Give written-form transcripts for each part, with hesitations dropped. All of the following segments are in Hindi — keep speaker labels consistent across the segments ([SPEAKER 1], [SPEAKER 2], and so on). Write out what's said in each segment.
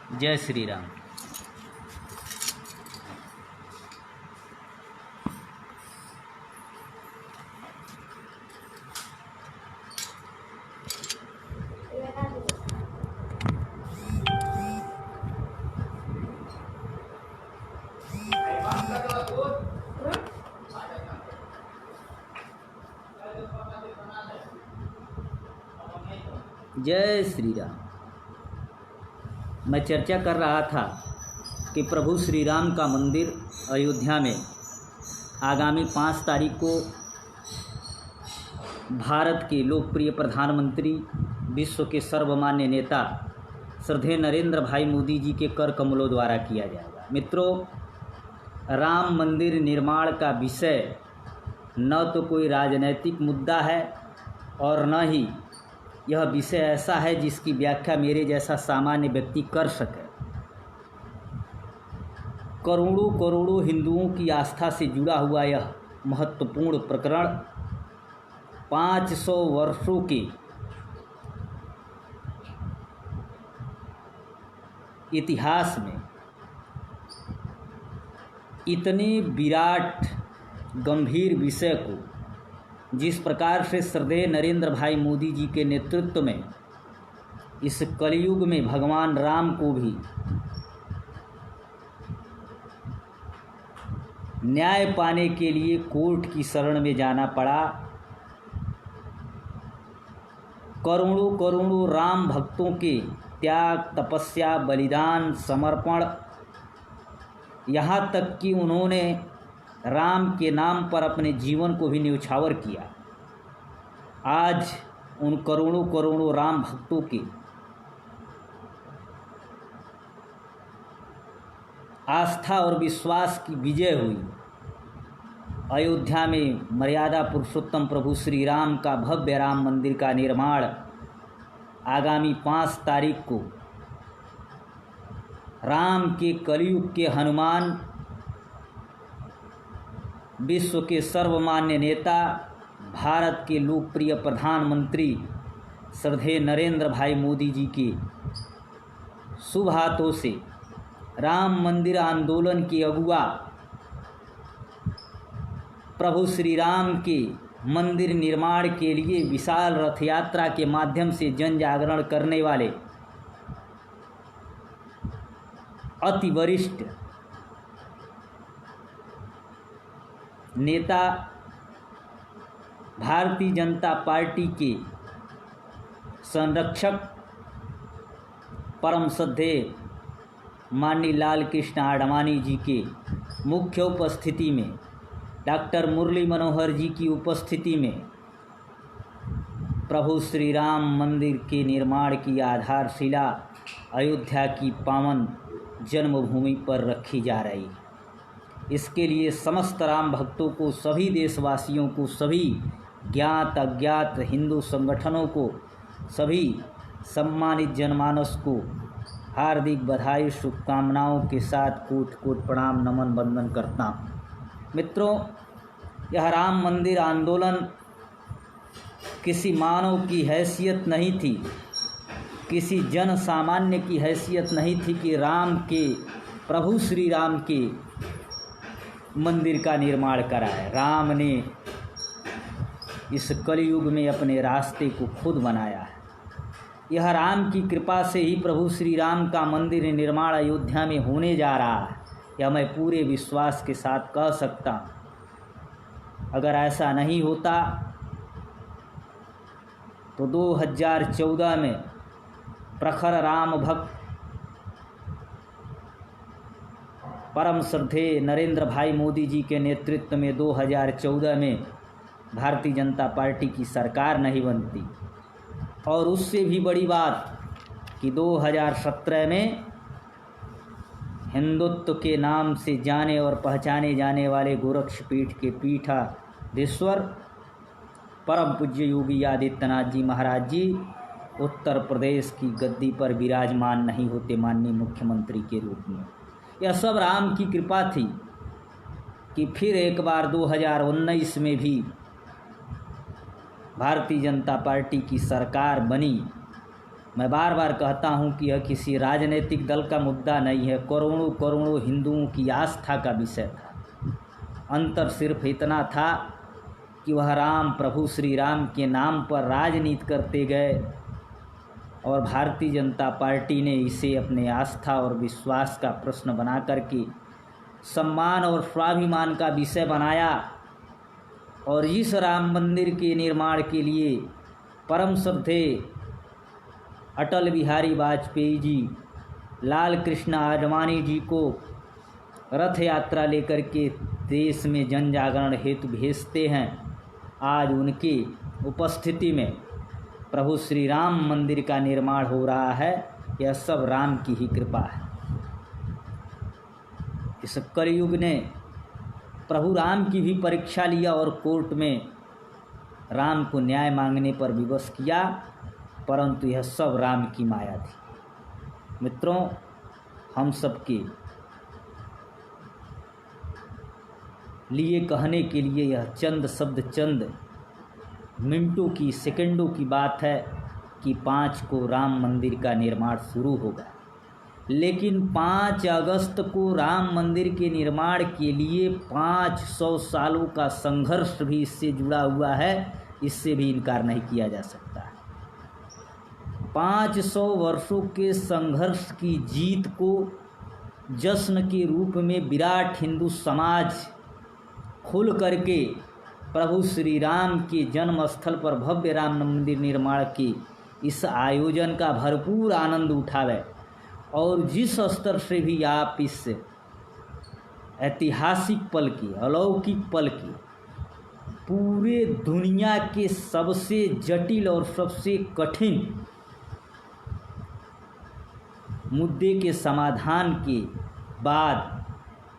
[SPEAKER 1] जय श्री राम। जय श्री राम। मैं चर्चा कर रहा था कि प्रभु श्री राम का मंदिर अयोध्या में आगामी 5 तारीख को भारत के लोकप्रिय प्रधानमंत्री, विश्व के सर्वमान्य नेता श्रद्धेय नरेंद्र भाई मोदी जी के कर कमलों द्वारा किया जाएगा। मित्रों, राम मंदिर निर्माण का विषय न तो कोई राजनैतिक मुद्दा है और न ही यह विषय ऐसा है जिसकी व्याख्या मेरे जैसा सामान्य व्यक्ति कर सके। करोड़ों करोड़ों हिंदुओं की आस्था से जुड़ा हुआ यह महत्वपूर्ण प्रकरण 500 वर्षों के इतिहास में इतने विराट गंभीर विषय को जिस प्रकार से श्रद्धेय नरेंद्र भाई मोदी जी के नेतृत्व में इस कलयुग में भगवान राम को भी न्याय पाने के लिए कोर्ट की शरण में जाना पड़ा, करोड़ों करोड़ों राम भक्तों के त्याग, तपस्या, बलिदान, समर्पण, यहाँ तक कि उन्होंने राम के नाम पर अपने जीवन को भी न्यौछावर किया। आज उन करोड़ों करोड़ों राम भक्तों की आस्था और विश्वास की विजय हुई। अयोध्या में मर्यादा पुरुषोत्तम प्रभु श्री राम का भव्य राम मंदिर का निर्माण आगामी 5 तारीख को राम के कलयुग के हनुमान, विश्व के सर्वमान्य नेता, भारत के लोकप्रिय प्रधानमंत्री श्रद्धेय नरेंद्र भाई मोदी जी के शुभ हाथों से राम मंदिर आंदोलन के अगुआ, प्रभु श्री राम के मंदिर निर्माण के लिए विशाल रथ यात्रा के माध्यम से जन जागरण करने वाले अति वरिष्ठ नेता, भारतीय जनता पार्टी के संरक्षक, परम श्रद्धेय माननीय लाल कृष्ण आडवाणी जी के मुख्य उपस्थिति में, डॉक्टर मुरली मनोहर जी की उपस्थिति में प्रभु श्री राम मंदिर के निर्माण की आधारशिला अयोध्या की पावन जन्मभूमि पर रखी जा रही है। इसके लिए समस्त राम भक्तों को, सभी देशवासियों को, सभी ज्ञात अज्ञात हिंदू संगठनों को, सभी सम्मानित जनमानस को हार्दिक बधाई, शुभकामनाओं के साथ कोटि कोटि प्रणाम, नमन, वंदन करता हूँ। मित्रों, यह राम मंदिर आंदोलन किसी मानव की हैसियत नहीं थी, किसी जन सामान्य की हैसियत नहीं थी कि राम के, प्रभु श्री राम के मंदिर का निर्माण करा है। राम ने इस कलयुग में अपने रास्ते को खुद बनाया है। यह राम की कृपा से ही प्रभु श्री राम का मंदिर निर्माण अयोध्या में होने जा रहा है, यह मैं पूरे विश्वास के साथ कह सकता हूँ। अगर ऐसा नहीं होता तो 2014 में प्रखर राम भक्त परम श्रद्धेय नरेंद्र भाई मोदी जी के नेतृत्व में 2014 में भारतीय जनता पार्टी की सरकार नहीं बनती। और उससे भी बड़ी बात कि 2017 में हिंदुत्व के नाम से जाने और पहचाने जाने वाले गोरक्षपीठ के पीठाधीश्वर परम पूज्य योगी आदित्यनाथ जी महाराज जी उत्तर प्रदेश की गद्दी पर विराजमान नहीं होते माननीय मुख्यमंत्री के रूप में। यह सब राम की कृपा थी कि फिर एक बार 2019 में भी भारतीय जनता पार्टी की सरकार बनी मैं बार बार कहता हूं कि यह किसी राजनीतिक दल का मुद्दा नहीं है, करोड़ों करोड़ों हिंदुओं की आस्था का विषय था। अंतर सिर्फ इतना था कि वह राम, प्रभु श्री राम के नाम पर राजनीति करते गए और भारतीय जनता पार्टी ने इसे अपने आस्था और विश्वास का प्रश्न बना करके सम्मान और स्वाभिमान का विषय बनाया। और इस राम मंदिर के निर्माण के लिए परम श्रद्धेय अटल बिहारी वाजपेयी जी लाल कृष्ण आडवाणी जी को रथ यात्रा लेकर के देश में जन जागरण हेतु भेजते हैं। आज उनकी उपस्थिति में प्रभु श्री राम मंदिर का निर्माण हो रहा है। यह सब राम की ही कृपा है। इस कलयुग ने प्रभु राम की भी परीक्षा लिया और कोर्ट में राम को न्याय मांगने पर विवश किया, परंतु यह सब राम की माया थी। मित्रों, हम सबके लिए कहने के लिए यह चंद शब्द, चंद मिनटों की, सेकंडों की बात है कि 5 को राम मंदिर का निर्माण शुरू होगा। लेकिन 5 अगस्त को राम मंदिर के निर्माण के लिए 500 सालों का संघर्ष भी इससे जुड़ा हुआ है, इससे भी इनकार नहीं किया जा सकता। 500 वर्षों के संघर्ष की जीत को जश्न के रूप में विराट हिंदू समाज खुल करके प्रभु श्री राम के जन्म स्थल पर भव्य राम मंदिर निर्माण के इस आयोजन का भरपूर आनंद उठावे। और जिस स्तर से भी आप इस ऐतिहासिक पल की, अलौकिक पल की, पूरे दुनिया के सबसे जटिल और सबसे कठिन मुद्दे के समाधान के बाद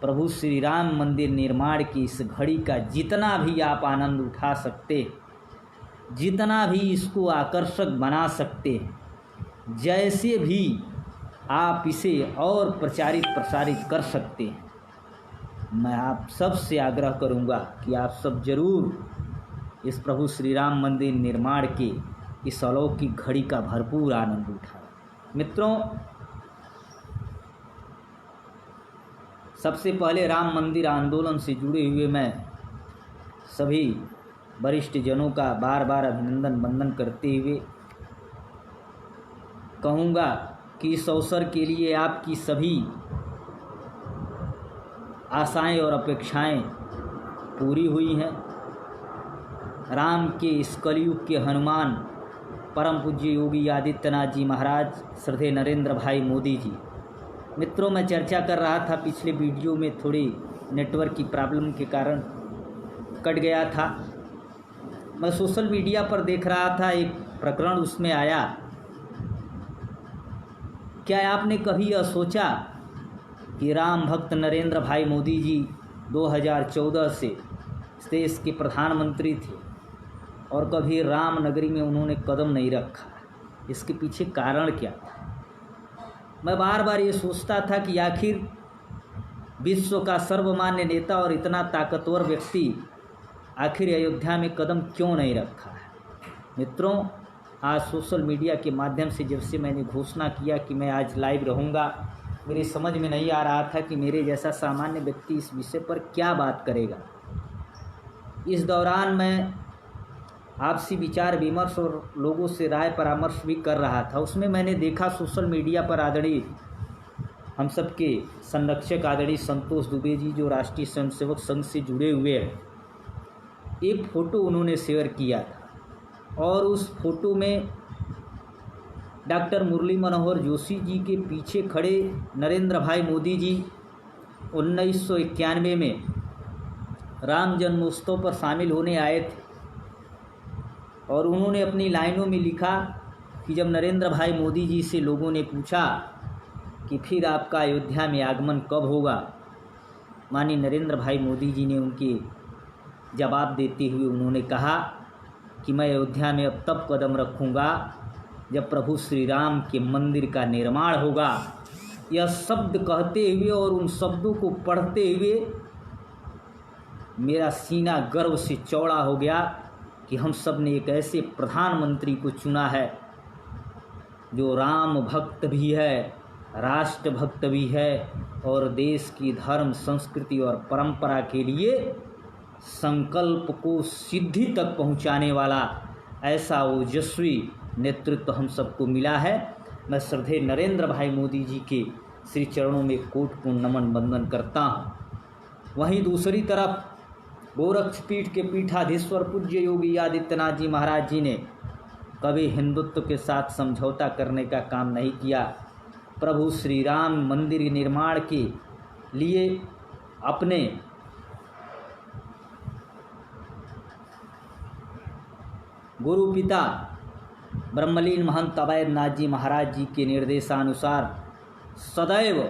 [SPEAKER 1] प्रभु श्री राम मंदिर निर्माण की इस घड़ी का जितना भी आप आनंद उठा सकते, जितना भी इसको आकर्षक बना सकते, जैसे भी आप इसे और प्रचारित प्रसारित कर सकते हैं, मैं आप सब से आग्रह करूंगा कि आप सब जरूर इस प्रभु श्री राम मंदिर निर्माण के इस अलौकिक घड़ी का भरपूर आनंद उठाएं। मित्रों, सबसे पहले राम मंदिर आंदोलन से जुड़े हुए मैं सभी वरिष्ठ जनों का बार बार अभिनंदन वंदन करते हुए कहूँगा कि इस अवसर के लिए आपकी सभी आशाएं और अपेक्षाएं पूरी हुई हैं। राम के इस कलयुग के हनुमान परम पूज्य योगी आदित्यनाथ जी महाराज, श्रद्धेय नरेंद्र भाई मोदी जी। मित्रों, मैं चर्चा कर रहा था, पिछले वीडियो में थोड़ी नेटवर्क की प्रॉब्लम के कारण कट गया था। मैं सोशल मीडिया पर देख रहा था एक प्रकरण, उसमें आया, क्या आपने कभी यह सोचा कि राम भक्त नरेंद्र भाई मोदी जी 2014 से देश के प्रधानमंत्री थे और कभी राम नगरी में उन्होंने कदम नहीं रखा? इसके पीछे कारण क्या था? मैं बार बार ये सोचता था कि आखिर विश्व का सर्वमान्य नेता और इतना ताकतवर व्यक्ति आखिर अयोध्या में कदम क्यों नहीं रखा है। मित्रों, आज सोशल मीडिया के माध्यम से जब से मैंने घोषणा किया कि मैं आज लाइव रहूँगा, मेरी समझ में नहीं आ रहा था कि मेरे जैसा सामान्य व्यक्ति इस विषय पर क्या बात करेगा। इस दौरान मैं आपसी विचार विमर्श और लोगों से राय परामर्श भी कर रहा था। उसमें मैंने देखा सोशल मीडिया पर आदरणीय हम सबके संरक्षक आदरणीय संतोष दुबे जी, जो राष्ट्रीय स्वयंसेवक संघ से जुड़े हुए हैं, एक फ़ोटो उन्होंने शेयर किया था और उस फोटो में डॉक्टर मुरली मनोहर जोशी जी के पीछे खड़े नरेंद्र भाई मोदी जी 1991 में राम जन्मोत्सव पर शामिल होने आए थे और उन्होंने अपनी लाइनों में लिखा कि जब नरेंद्र भाई मोदी जी से लोगों ने पूछा कि फिर आपका अयोध्या में आगमन कब होगा, माननीय नरेंद्र भाई मोदी जी ने उनके जवाब देते हुए उन्होंने कहा कि मैं अयोध्या में अब तब कदम रखूँगा जब प्रभु श्री राम के मंदिर का निर्माण होगा। यह शब्द कहते हुए और उन शब्दों को पढ़ते हुए मेरा सीना गर्व से चौड़ा हो गया कि हम सब ने एक ऐसे प्रधानमंत्री को चुना है जो राम भक्त भी है, राष्ट्र भक्त भी है और देश की धर्म, संस्कृति और परंपरा के लिए संकल्प को सिद्धि तक पहुंचाने वाला ऐसा ओजस्वी नेतृत्व हम सबको मिला है। मैं श्रद्धेय नरेंद्र भाई मोदी जी के श्री चरणों में कोटपूर्ण नमन वंदन करता हूँ। वहीं दूसरी तरफ गोरक्षपीठ के पीठाधीश्वर पूज्य योगी आदित्यनाथ जी महाराज जी ने कभी हिंदुत्व के साथ समझौता करने का काम नहीं किया। प्रभु श्री राम मंदिर निर्माण के लिए अपने गुरु पिता ब्रह्मलीन महंत अवैधनाथ जी महाराज जी के निर्देशानुसार सदैव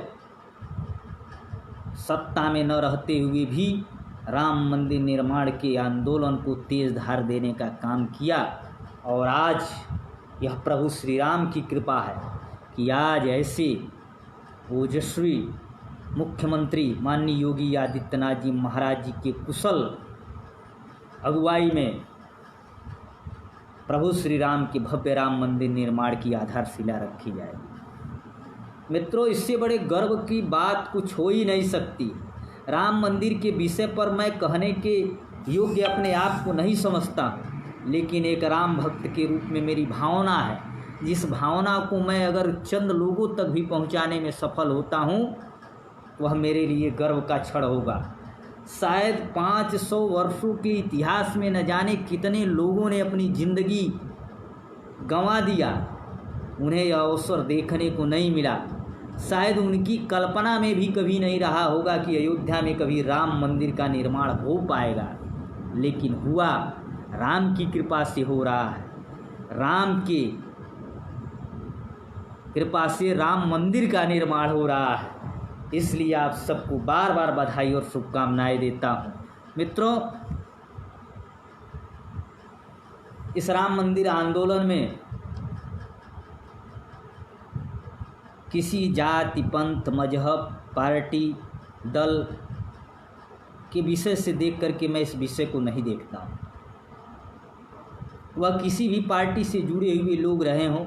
[SPEAKER 1] सत्ता में न रहते हुए भी राम मंदिर निर्माण के आंदोलन को तेज धार देने का काम किया। और आज यह प्रभु श्री राम की कृपा है कि आज ऐसे ओजस्वी मुख्यमंत्री माननीय योगी आदित्यनाथ जी महाराज जी के कुशल अगुवाई में प्रभु श्री राम के भव्य राम मंदिर निर्माण की आधारशिला रखी जाएगी। मित्रों, इससे बड़े गर्व की बात कुछ हो ही नहीं सकती। राम मंदिर के विषय पर मैं कहने के योग्य अपने आप को नहीं समझता हूँ, लेकिन एक राम भक्त के रूप में मेरी भावना है। जिस भावना को मैं अगर चंद लोगों तक भी पहुँचाने में सफल होता हूँ, वह मेरे लिए गर्व का क्षण होगा। शायद 500 वर्षों के इतिहास में न जाने कितने लोगों ने अपनी ज़िंदगी गंवा दिया, उन्हें यह अवसर देखने को नहीं मिला। शायद उनकी कल्पना में भी कभी नहीं रहा होगा कि अयोध्या में कभी राम मंदिर का निर्माण हो पाएगा, लेकिन हुआ। राम की कृपा से हो रहा है। राम की कृपा से राम मंदिर का निर्माण हो रहा है। इसलिए आप सबको बार बार बधाई और शुभकामनाएं देता हूँ। मित्रों, इस राम मंदिर आंदोलन में किसी जाति, पंथ, मजहब, पार्टी, दल के विषय से देख करके मैं इस विषय को नहीं देखता हूँ। वह किसी भी पार्टी से जुड़े हुए लोग रहे हों,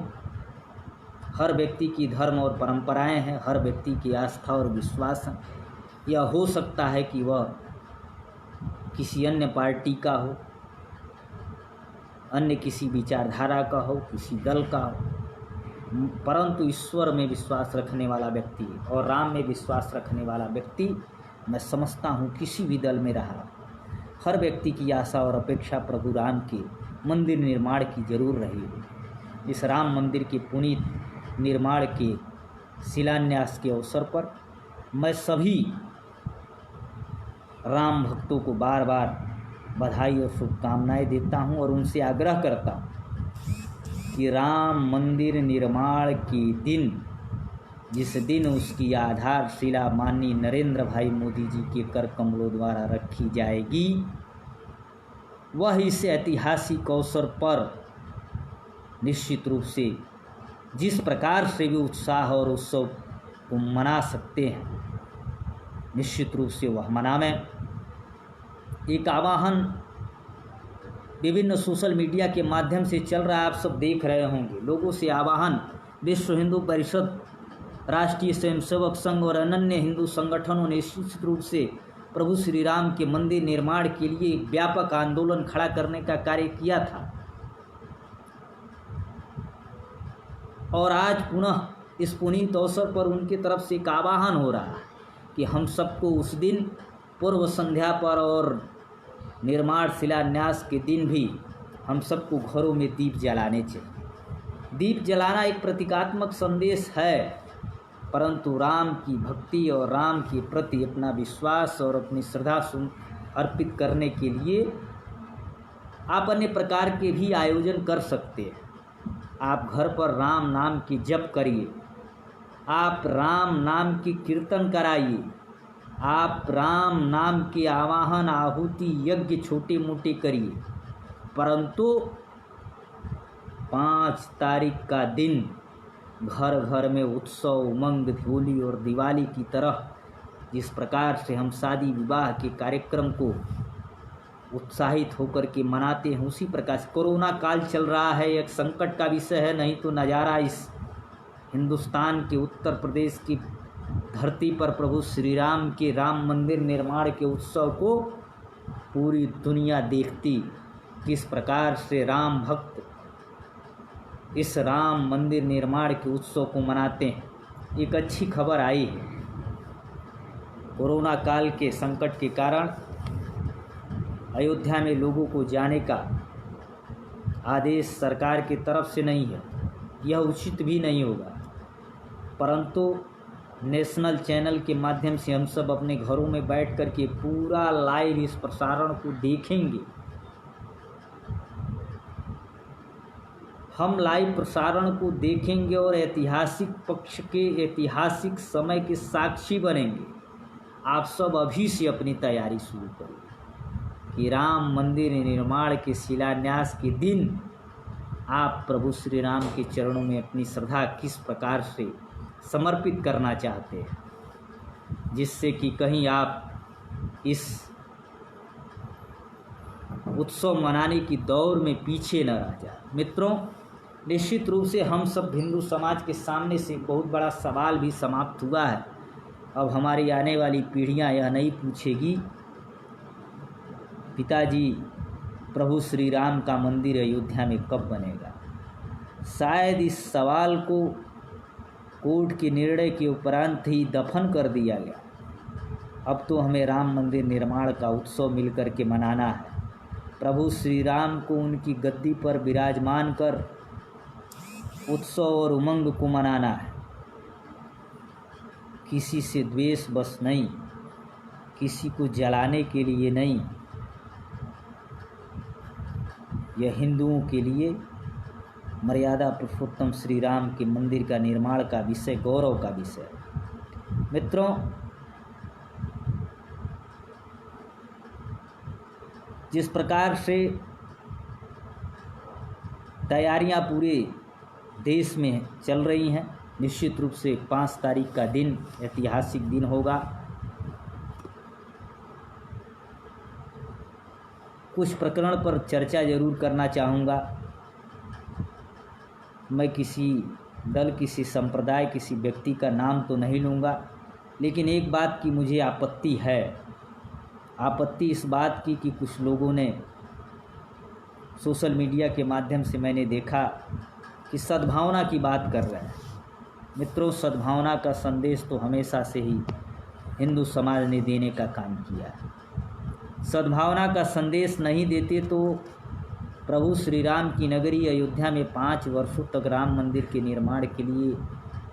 [SPEAKER 1] हर व्यक्ति की धर्म और परंपराएं हैं, हर व्यक्ति की आस्था और विश्वास है। यह हो सकता है कि वह किसी अन्य पार्टी का हो, अन्य किसी विचारधारा का हो, किसी दल का हो, परंतु ईश्वर में विश्वास रखने वाला व्यक्ति और राम में विश्वास रखने वाला व्यक्ति, मैं समझता हूँ किसी भी दल में रहा, हर व्यक्ति की आशा और अपेक्षा प्रभु राम के मंदिर निर्माण की जरूर रही है। इस राम मंदिर के पुनीत निर्माण के शिलान्यास के अवसर पर मैं सभी राम भक्तों को बार बार बधाई और शुभकामनाएं देता हूं और उनसे आग्रह करता हूं कि राम मंदिर निर्माण के दिन, जिस दिन उसकी आधारशिला माननीय नरेंद्र भाई मोदी जी के कर कमलों द्वारा रखी जाएगी, वह इस ऐतिहासिक अवसर पर निश्चित रूप से जिस प्रकार से भी उत्साह और उत्सव को मना सकते हैं, निश्चित रूप से वह मनावें। एक आवाहन विभिन्न सोशल मीडिया के माध्यम से चल रहा है, आप सब देख रहे होंगे। लोगों से आवाहन, विश्व हिंदू परिषद, राष्ट्रीय स्वयंसेवक संघ और अन्य हिंदू संगठनों ने निश्चित रूप से प्रभु श्री राम के मंदिर निर्माण के लिए व्यापक आंदोलन खड़ा करने का कार्य किया था। और आज पुनः इस पुनीत अवसर पर उनकी तरफ से एक आवाहन हो रहा है कि हम सबको उस दिन पूर्व संध्या पर और निर्माण शिलान्यास के दिन भी हम सबको घरों में दीप जलाने चाहिए। दीप जलाना एक प्रतीकात्मक संदेश है, परंतु राम की भक्ति और राम के प्रति अपना विश्वास और अपनी श्रद्धा अर्पित करने के लिए आप अन्य प्रकार के भी आयोजन कर सकते हैं। आप घर पर राम नाम की जप करिए, आप राम नाम की कीर्तन कराइए, आप राम नाम के आवाहन, आहुति, यज्ञ छोटे मोटे करिए, परंतु 5 तारीख का दिन घर घर में उत्सव, उमंग, होली और दिवाली की तरह जिस प्रकार से हम शादी विवाह के कार्यक्रम को उत्साहित होकर के मनाते हैं, उसी प्रकार से कोरोना काल चल रहा है, एक संकट का विषय है, नहीं तो नज़ारा इस हिंदुस्तान के उत्तर प्रदेश की धरती पर प्रभु श्री राम के राम मंदिर निर्माण के उत्सव को पूरी दुनिया देखती, किस प्रकार से राम भक्त इस राम मंदिर निर्माण के उत्सव को मनाते हैं। एक अच्छी खबर आई है, कोरोना काल के संकट के कारण अयोध्या में लोगों को जाने का आदेश सरकार की तरफ से नहीं है, यह उचित भी नहीं होगा, परंतु नेशनल चैनल के माध्यम से हम सब अपने घरों में बैठ कर के पूरा लाइव इस प्रसारण को देखेंगे। हम लाइव प्रसारण को देखेंगे और ऐतिहासिक पक्ष के ऐतिहासिक समय के साक्षी बनेंगे। आप सब अभी से अपनी तैयारी शुरू करें कि राम मंदिर निर्माण के शिलान्यास के दिन आप प्रभु श्री राम के चरणों में अपनी श्रद्धा किस प्रकार से समर्पित करना चाहते हैं, जिससे कि कहीं आप इस उत्सव मनाने की दौड़ में पीछे न रह जाए। मित्रों, निश्चित रूप से हम सब हिंदू समाज के सामने से बहुत बड़ा सवाल भी समाप्त हुआ है। अब हमारी आने वाली पीढ़ियां यह नहीं पूछेगी पिताजी प्रभु श्री राम का मंदिर अयोध्या में कब बनेगा। शायद इस सवाल को कोर्ट के निर्णय के उपरांत ही दफन कर दिया गया। अब तो हमें राम मंदिर निर्माण का उत्सव मिलकर के मनाना है। प्रभु श्री राम को उनकी गद्दी पर विराजमान कर उत्सव और उमंग को मनाना है। किसी से द्वेष बस नहीं, किसी को जलाने के लिए नहीं, यह हिंदुओं के लिए मर्यादा पुरुषोत्तम श्री राम के मंदिर का निर्माण का विषय गौरव का विषय। मित्रों, जिस प्रकार से तैयारियां पूरे देश में चल रही हैं, निश्चित रूप से 5 तारीख का दिन ऐतिहासिक दिन होगा। कुछ प्रकरण पर चर्चा जरूर करना चाहूँगा। मैं किसी दल, किसी संप्रदाय, किसी व्यक्ति का नाम तो नहीं लूँगा, लेकिन एक बात की मुझे आपत्ति है। आपत्ति इस बात की कि कुछ लोगों ने सोशल मीडिया के माध्यम से मैंने देखा कि सद्भावना की बात कर रहे हैं। मित्रों, सद्भावना का संदेश तो हमेशा से ही हिंदू समाज ने देने का काम किया है। सद्भावना का संदेश नहीं देते तो प्रभु श्री राम की नगरी अयोध्या में 5 वर्षों तक राम मंदिर के निर्माण के लिए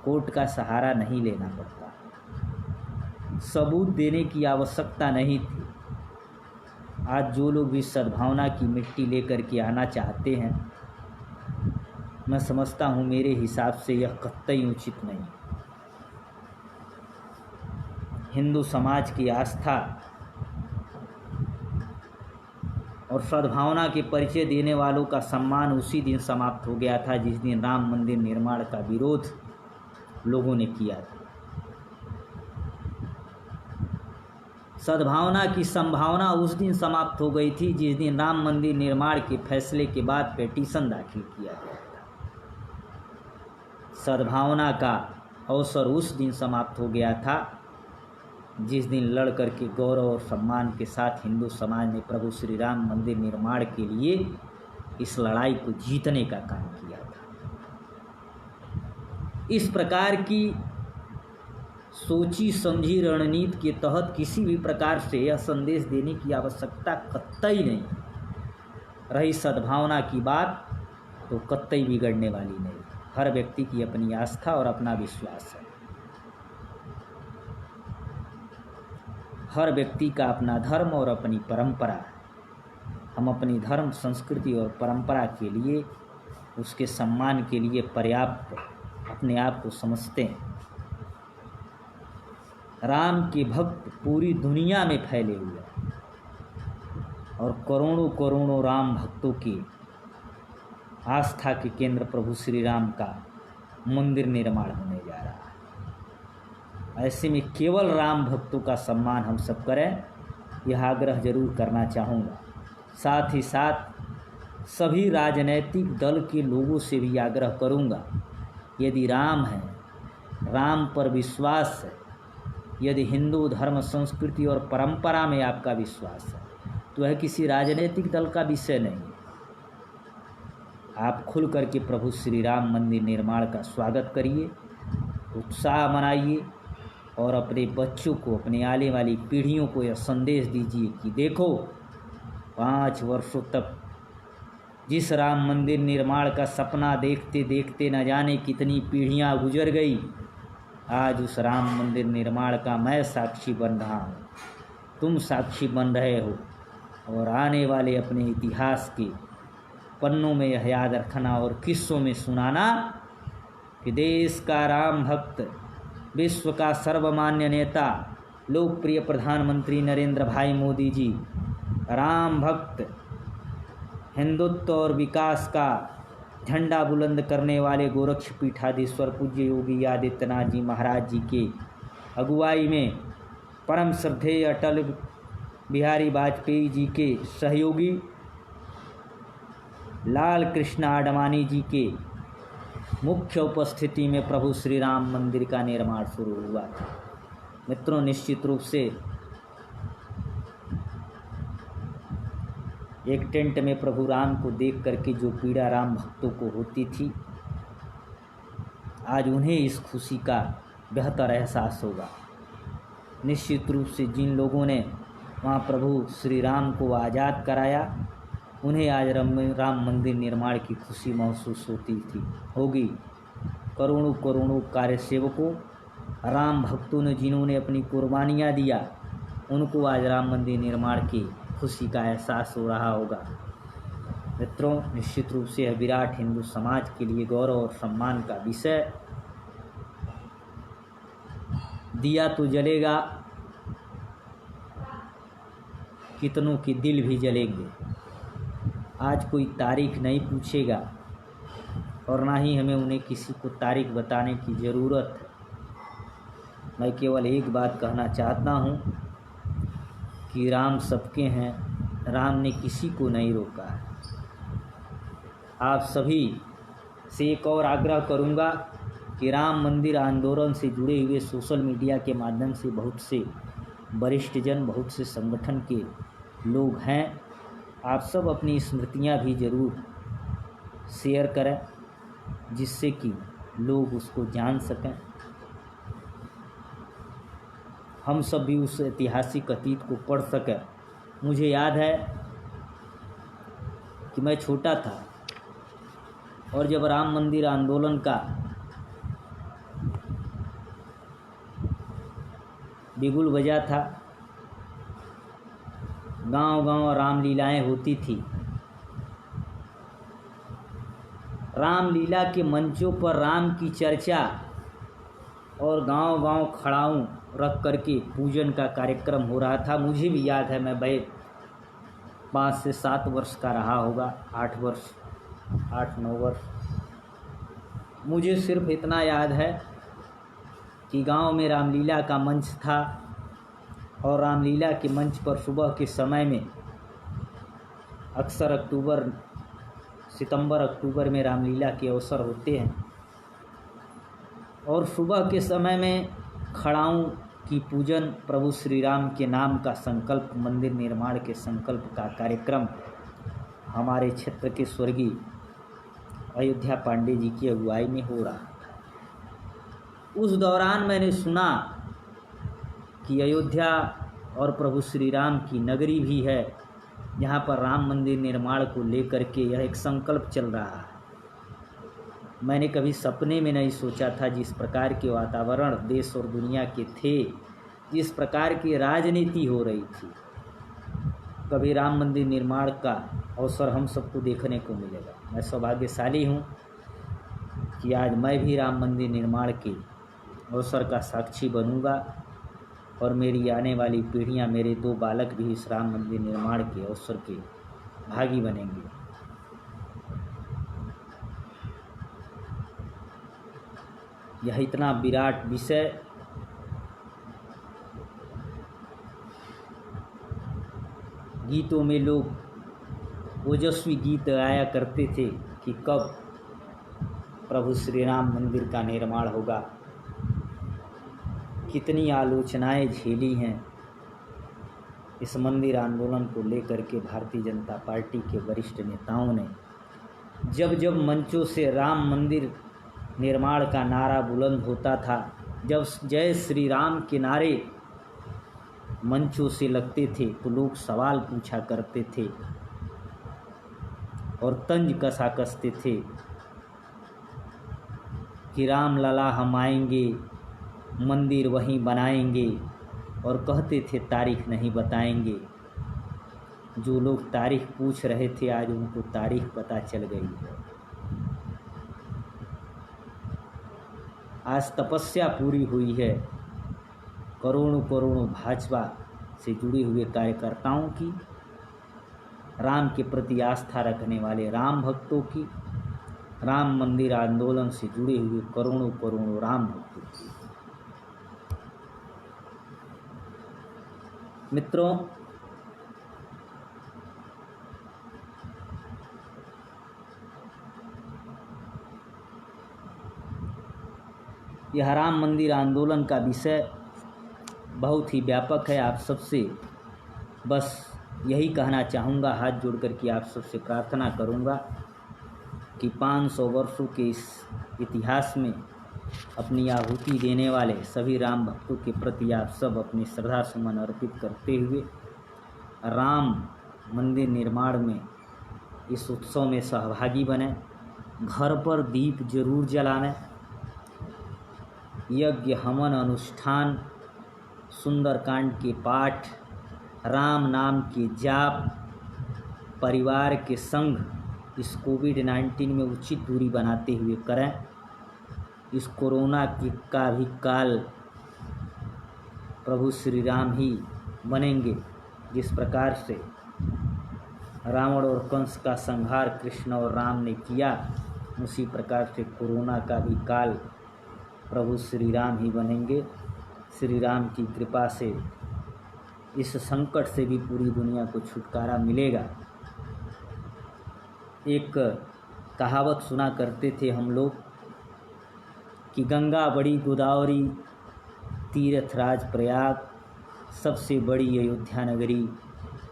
[SPEAKER 1] कोर्ट का सहारा नहीं लेना पड़ता, सबूत देने की आवश्यकता नहीं थी। आज जो लोग भी सद्भावना की मिट्टी लेकर के आना चाहते हैं, मैं समझता हूँ मेरे हिसाब से यह कतई उचित नहीं। हिंदू समाज की आस्था और सद्भावना के परिचय देने वालों का सम्मान उसी दिन समाप्त हो गया था जिस दिन राम मंदिर निर्माण का विरोध लोगों ने किया था। सद्भावना की संभावना उस दिन समाप्त हो गई थी जिस दिन राम मंदिर निर्माण के फैसले के बाद पिटीशन दाखिल किया गया था। सद्भावना का अवसर उस दिन समाप्त हो गया था जिस दिन लड़ कर के गौरव और सम्मान के साथ हिंदू समाज ने प्रभु श्री राम मंदिर निर्माण के लिए इस लड़ाई को जीतने का काम किया था। इस प्रकार की सोची समझी रणनीति के तहत किसी भी प्रकार से यह संदेश देने की आवश्यकता कतई नहीं। रही सद्भावना की बात तो कतई बिगड़ने वाली नहीं। हर व्यक्ति की अपनी आस्था और अपना विश्वास है। हर व्यक्ति का अपना धर्म और अपनी परंपरा है। हम अपनी धर्म, संस्कृति और परंपरा के लिए, उसके सम्मान के लिए पर्याप्त अपने आप को समझते हैं। राम के भक्त पूरी दुनिया में फैले हुए हैं और करोड़ों करोड़ों राम भक्तों की आस्था के केंद्र प्रभु श्री राम का मंदिर निर्माण होने जा रहा है। ऐसे में केवल राम भक्तों का सम्मान हम सब करें, यह आग्रह जरूर करना चाहूँगा। साथ ही साथ सभी राजनैतिक दल के लोगों से भी आग्रह करूँगा यदि राम है, राम पर विश्वास है, यदि हिंदू धर्म संस्कृति और परंपरा में आपका विश्वास है, तो यह किसी राजनीतिक दल का विषय नहीं है। आप खुल करके प्रभु श्री राम मंदिर निर्माण का स्वागत करिए, उत्साह मनाइए और अपने बच्चों को, अपने आने वाली पीढ़ियों को यह संदेश दीजिए कि देखो 5 वर्षों तक जिस राम मंदिर निर्माण का सपना देखते देखते न जाने कितनी पीढ़ियां गुजर गई, आज उस राम मंदिर निर्माण का मैं साक्षी बन रहा हूँ, तुम साक्षी बन रहे हो। और आने वाले अपने इतिहास के पन्नों में यह याद रखना और किस्सों में सुनाना कि देश का राम भक्त, विश्व का सर्वमान्य नेता, लोकप्रिय प्रधानमंत्री नरेंद्र भाई मोदी जी, राम भक्त, हिंदुत्व और विकास का झंडा बुलंद करने वाले गोरक्ष पीठाधीश्वर पूज्य योगी आदित्यनाथ जी महाराज जी के अगुवाई में परम श्रद्धेय अटल बिहारी वाजपेयी जी के सहयोगी लाल कृष्ण आडवाणी जी के मुख्य उपस्थिति में प्रभु श्री राम मंदिर का निर्माण शुरू हुआ था। मित्रों, निश्चित रूप से एक टेंट में प्रभु राम को देख करके जो पीड़ा राम भक्तों को होती थी, आज उन्हें इस खुशी का बेहतर एहसास होगा। निश्चित रूप से जिन लोगों ने वहाँ प्रभु श्री राम को आज़ाद कराया, उन्हें आज राम मंदिर निर्माण की खुशी महसूस होगी। करोड़ों करोड़ों कार्य सेवकों, राम भक्तों ने जिन्होंने अपनी कुर्बानियाँ दिया, उनको आज राम मंदिर निर्माण की खुशी का एहसास हो रहा होगा। मित्रों, निश्चित रूप से यह विराट हिंदू समाज के लिए गौरव और सम्मान का विषय। दिया तो जलेगा, कितनों के दिल भी जलेंगे। आज कोई तारीख नहीं पूछेगा और ना ही हमें उन्हें किसी को तारीख बताने की ज़रूरत है। मैं केवल एक बात कहना चाहता हूँ कि राम सबके हैं, राम ने किसी को नहीं रोका है। आप सभी से एक और आग्रह करूँगा कि राम मंदिर आंदोलन से जुड़े हुए सोशल मीडिया के माध्यम से बहुत से वरिष्ठ जन, बहुत से संगठन के लोग हैं, आप सब अपनी स्मृतियाँ भी ज़रूर शेयर करें, जिससे कि लोग उसको जान सकें। हम सब भी उस ऐतिहासिक अतीत को पढ़ सकें। मुझे याद है कि मैं छोटा था और जब राम मंदिर आंदोलन का बिगुल बजा था, गांव-गांव रामलीलाएं होती थी। रामलीला के मंचों पर राम की चर्चा और गांव-गांव खड़ाऊं रख करके पूजन का कार्यक्रम हो रहा था। मुझे भी याद है, मैं भाई 5 से 7 वर्ष का रहा होगा, 8-9 वर्ष। मुझे सिर्फ इतना याद है कि गांव में रामलीला का मंच था और रामलीला के मंच पर सुबह के समय में अक्सर सितंबर-अक्टूबर में रामलीला के अवसर होते हैं और सुबह के समय में खड़ाऊं की पूजन, प्रभु श्री राम के नाम का संकल्प, मंदिर निर्माण के संकल्प का कार्यक्रम हमारे क्षेत्र के स्वर्गीय अयोध्या पांडे जी की अगुवाई में हो रहा था। उस दौरान मैंने सुना कि अयोध्या और प्रभु श्री राम की नगरी भी है, जहाँ पर राम मंदिर निर्माण को लेकर के यह एक संकल्प चल रहा है। मैंने कभी सपने में नहीं सोचा था जिस प्रकार के वातावरण देश और दुनिया के थे, जिस प्रकार की राजनीति हो रही थी, कभी राम मंदिर निर्माण का अवसर हम सबको देखने को मिलेगा। मैं सौभाग्यशाली हूँ कि आज मैं भी राम मंदिर निर्माण के अवसर का साक्षी बनूँगा और मेरी आने वाली पीढ़ियाँ, मेरे 2 बालक भी इस राम मंदिर निर्माण के अवसर के भागी बनेंगे। यह इतना विराट विषय गीतों में लोग ओजस्वी गीत गाया करते थे कि कब प्रभु श्री राम मंदिर का निर्माण होगा। कितनी आलोचनाएं झेली हैं इस मंदिर आंदोलन को लेकर के भारतीय जनता पार्टी के वरिष्ठ नेताओं ने। जब जब मंचों से राम मंदिर निर्माण का नारा बुलंद होता था, जब जय श्री राम के नारे मंचों से लगते थे, तो लोग सवाल पूछा करते थे और तंज कसते थे कि राम लला हम आएंगे, मंदिर वहीं बनाएंगे, और कहते थे तारीख नहीं बताएंगे। जो लोग तारीख पूछ रहे थे, आज उनको तारीख पता चल गई है। आज तपस्या पूरी हुई है करोड़ों करोड़ों भाजपा से जुड़े हुए कार्यकर्ताओं की, राम के प्रति आस्था रखने वाले राम भक्तों की, राम मंदिर आंदोलन से जुड़े हुए करोड़ों करोड़ों राम भक्तों की। मित्रों, यह राम मंदिर आंदोलन का विषय बहुत ही व्यापक है। आप सबसे बस यही कहना चाहूँगा, हाथ जोड़ कर के आप सबसे प्रार्थना करूँगा कि 500 वर्षों के इस इतिहास में अपनी आहुति देने वाले सभी राम भक्तों के प्रति आप सब अपनी श्रद्धा सुमन अर्पित करते हुए राम मंदिर निर्माण में इस उत्सव में सहभागी बने। घर पर दीप जरूर जलाएं। यज्ञ हवन अनुष्ठान, सुंदरकांड के पाठ, राम नाम के जाप परिवार के संग इस कोविड-19 में उचित दूरी बनाते हुए करें। इस कोरोना का भी काल प्रभु श्री राम ही बनेंगे। जिस प्रकार से रावण और कंस का संहार कृष्ण और राम ने किया, उसी प्रकार से कोरोना का भी काल प्रभु श्री राम ही बनेंगे। श्री राम की कृपा से इस संकट से भी पूरी दुनिया को छुटकारा मिलेगा। एक कहावत सुना करते थे हम लोग कि गंगा बड़ी गोदावरी, तीर्थराज प्रयाग, सबसे बड़ी अयोध्या नगरी,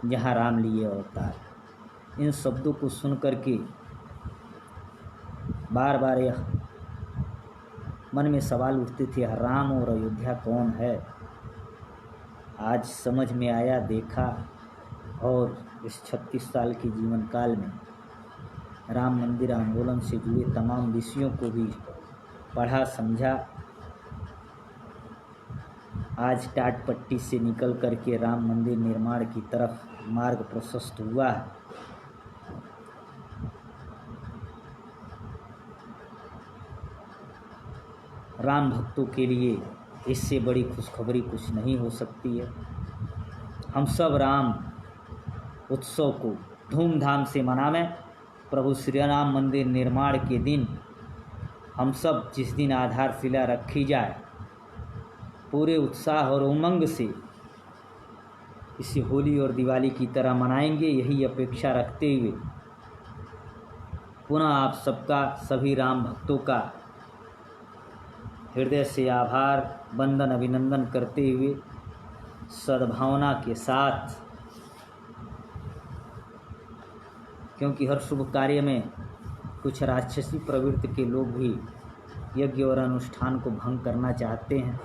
[SPEAKER 1] जहाँ राम लिए अवतार। इन शब्दों को सुन कर के बार बार यह मन में सवाल उठते थे, राम और अयोध्या कौन है। आज समझ में आया, देखा, और इस 36 साल के जीवन काल में राम मंदिर आंदोलन से जुड़े तमाम विषयों को भी पढ़ा, समझा। आज टाट पट्टी से निकल कर के राम मंदिर निर्माण की तरफ मार्ग प्रशस्त हुआ है। राम भक्तों के लिए इससे बड़ी खुशखबरी कुछ नहीं हो सकती है। हम सब राम उत्सव को धूमधाम से मनावें। प्रभु श्री राम मंदिर निर्माण के दिन हम सब जिस दिन आधारशिला रखी जाए, पूरे उत्साह और उमंग से इसे होली और दिवाली की तरह मनाएंगे। यही अपेक्षा रखते हुए पुनः आप सबका, सभी राम भक्तों का हृदय से आभार, वंदन, अभिनंदन करते हुए सद्भावना के साथ, क्योंकि हर शुभ कार्य में कुछ राक्षसी प्रवृत्ति के लोग भी यज्ञ और अनुष्ठान को भंग करना चाहते हैं।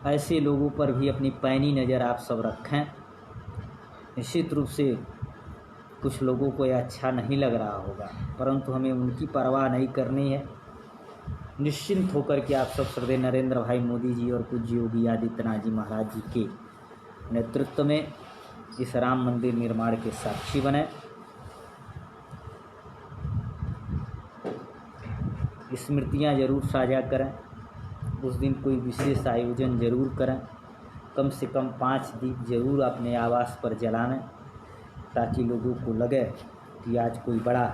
[SPEAKER 1] ऐसे लोगों पर भी अपनी पैनी नज़र आप सब रखें। निश्चित रूप से कुछ लोगों को यह अच्छा नहीं लग रहा होगा, परंतु हमें उनकी परवाह नहीं करनी है। निश्चिंत होकर के आप सब श्रद्धेय नरेंद्र भाई मोदी जी और पूज्य योगी आदित्यनाथ जी महाराज जी के नेतृत्व में इस राम मंदिर निर्माण के साक्षी बने। स्मृतियाँ जरूर साझा करें। उस दिन कोई विशेष आयोजन जरूर करें। कम से कम 5 दीप जरूर अपने आवास पर जलाएं, ताकि लोगों को लगे कि आज कोई बड़ा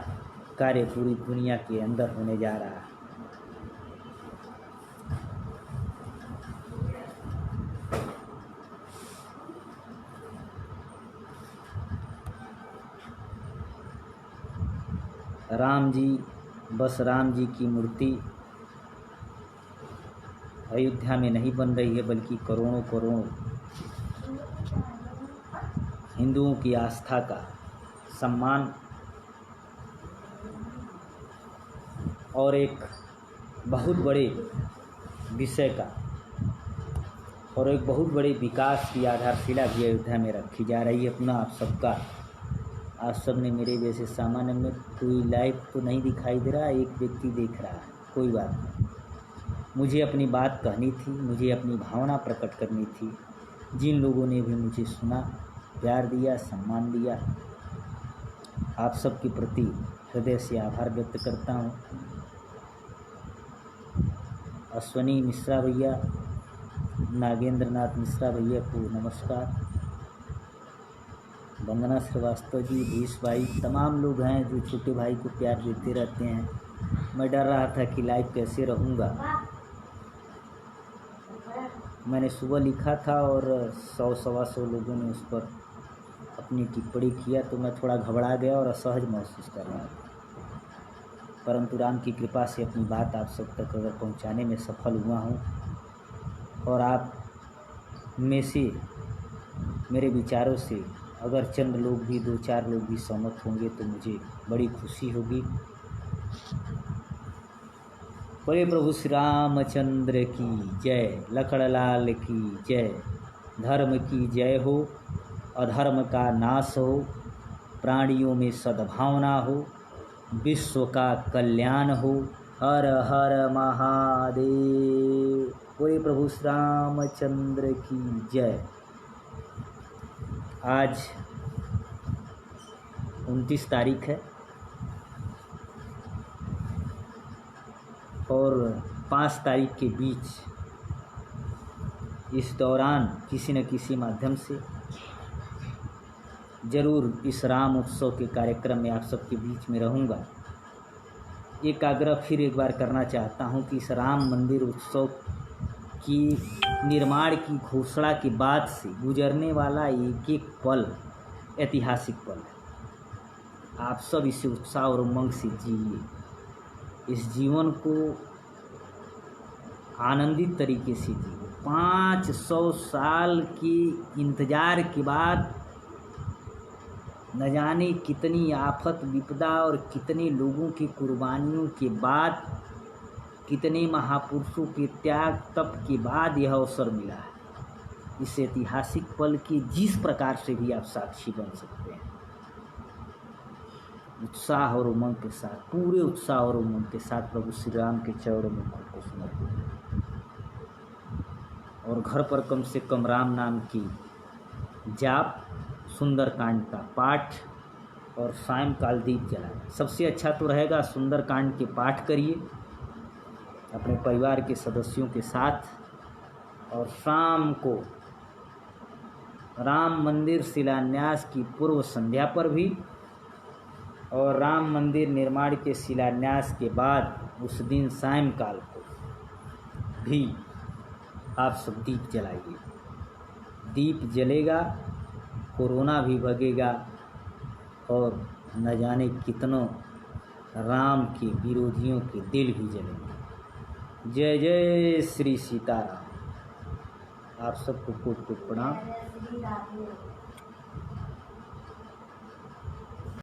[SPEAKER 1] कार्य पूरी दुनिया के अंदर होने जा रहा है। राम जी बस राम जी की मूर्ति अयोध्या में नहीं बन रही है, बल्कि करोड़ों करोड़ों हिंदुओं की आस्था का सम्मान और एक बहुत बड़े विषय का और एक बहुत बड़े विकास की आधारशिला भी अयोध्या में रखी जा रही है। अपना आप सब ने मेरे जैसे सामान्य में कोई लाइव तो नहीं दिखाई दे रहा, एक व्यक्ति देख रहा है, कोई बात नहीं। मुझे अपनी बात कहनी थी, मुझे अपनी भावना प्रकट करनी थी। जिन लोगों ने भी मुझे सुना, प्यार दिया, सम्मान दिया, आप सब के प्रति हृदय से आभार व्यक्त करता हूँ। अश्वनी मिश्रा भैया, नागेंद्र नाथ मिश्रा भैया को नमस्कार। वंदना श्रीवास्तव जी, भीष भाई, तमाम लोग हैं जो छोटे भाई को प्यार देते रहते हैं। मैं डर रहा था कि लाइव कैसे रहूँगा। मैंने सुबह लिखा था और 100-125 लोगों ने उस पर अपनी टिप्पणी किया, तो मैं थोड़ा घबरा गया और असहज महसूस कर रहा था। परंतु राम की कृपा से अपनी बात आप सब तक अगर पहुंचाने में सफल हुआ हूं और आप में से मेरे विचारों से अगर चंद लोग भी, 2-4 लोग भी सहमत होंगे तो मुझे बड़ी खुशी होगी। बोले प्रभु श्री रामचंद्र की जय, लखड़लाल की जय। धर्म की जय हो, अधर्म का नाश हो, प्राणियों में सद्भावना हो, विश्व का कल्याण हो। हर हर महादेव। बोले प्रभु श्री रामचंद्र की जय। आज 29 तारीख है और 5 तारीख के बीच इस दौरान किसी न किसी माध्यम से ज़रूर इस राम उत्सव के कार्यक्रम में आप सबके बीच में रहूँगा। एक आग्रह फिर एक बार करना चाहता हूँ कि इस राम मंदिर उत्सव की निर्माण की घोषणा के बाद से गुजरने वाला एक एक पल ऐतिहासिक पल है। आप सब इसे उत्साह और उमंग से जिए, इस जीवन को आनंदित तरीके से जिए। 500 साल के इंतज़ार के बाद, न जाने कितनी आफत विपदा और कितने लोगों की कुर्बानियों के बाद, कितने महापुरुषों के त्याग तप के बाद यह अवसर मिला है। इस ऐतिहासिक पल की जिस प्रकार से भी आप साक्षी बन सकते हैं, उत्साह और उमंग के साथ, पूरे उत्साह और उमंग के साथ प्रभु श्री राम के चरणों में खुद को समर्पित और घर पर कम से कम राम नाम की जाप, सुंदरकांड का पाठ और सायंकाल दीप जलाएं। सबसे अच्छा तो रहेगा सुंदरकांड के पाठ करिए अपने परिवार के सदस्यों के साथ, और शाम को राम मंदिर शिलान्यास की पूर्व संध्या पर भी और राम मंदिर निर्माण के शिलान्यास के बाद उस दिन सायंकाल को भी आप सब दीप जलाइए। दीप जलेगा, कोरोना भी भगेगा और न जाने कितनों राम के विरोधियों के दिल भी जलेंगे। जय जय श्री सीताराम। आप सबको कोट कोट प्रणाम।